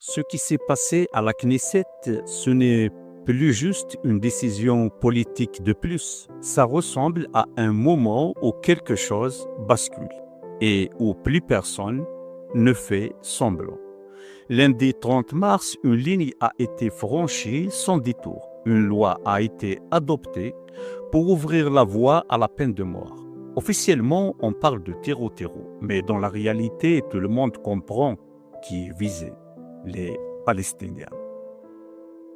Ce qui s'est passé à la Knesset, ce n'est plus juste une décision politique de plus. Ça ressemble à un moment où quelque chose bascule et où plus personne ne fait semblant. Lundi 30 mars, une ligne a été franchie sans détour. Une loi a été adoptée pour ouvrir la voie à la peine de mort. Officiellement, on parle de terreau-terreau, mais dans la réalité, tout le monde comprend qui est visé, les Palestiniens.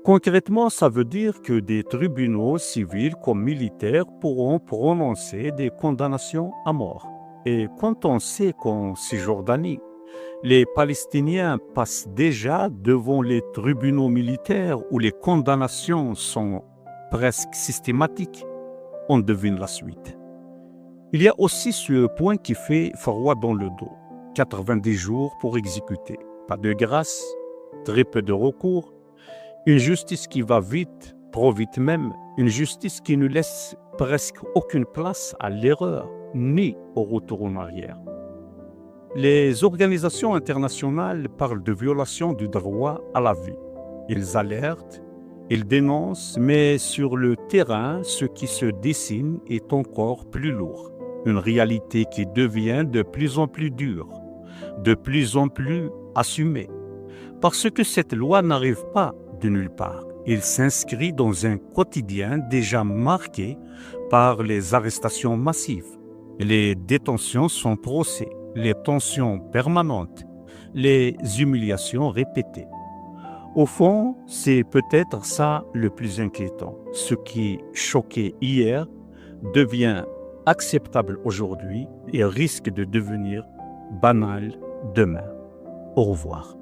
Concrètement, ça veut dire que des tribunaux civils comme militaires pourront prononcer des condamnations à mort. Et quand on sait qu'en Cisjordanie, les Palestiniens passent déjà devant les tribunaux militaires où les condamnations sont presque systématiques, on devine la suite. Il y a aussi ce point qui fait froid dans le dos. 90 jours pour exécuter. Pas de grâce, très peu de recours. Une justice qui va vite, trop vite même. Une justice qui ne laisse presque aucune place à l'erreur, ni au retour en arrière. Les organisations internationales parlent de violation du droit à la vie. Ils alertent, ils dénoncent, mais sur le terrain, ce qui se dessine est encore plus lourd. Une réalité qui devient de plus en plus dure, de plus en plus assumée. Parce que cette loi n'arrive pas de nulle part. Elle s'inscrit dans un quotidien déjà marqué par les arrestations massives, les détentions sans procès, les tensions permanentes, les humiliations répétées. Au fond, c'est peut-être ça le plus inquiétant. Ce qui choquait hier devient acceptable aujourd'hui et risque de devenir banal demain. Au revoir.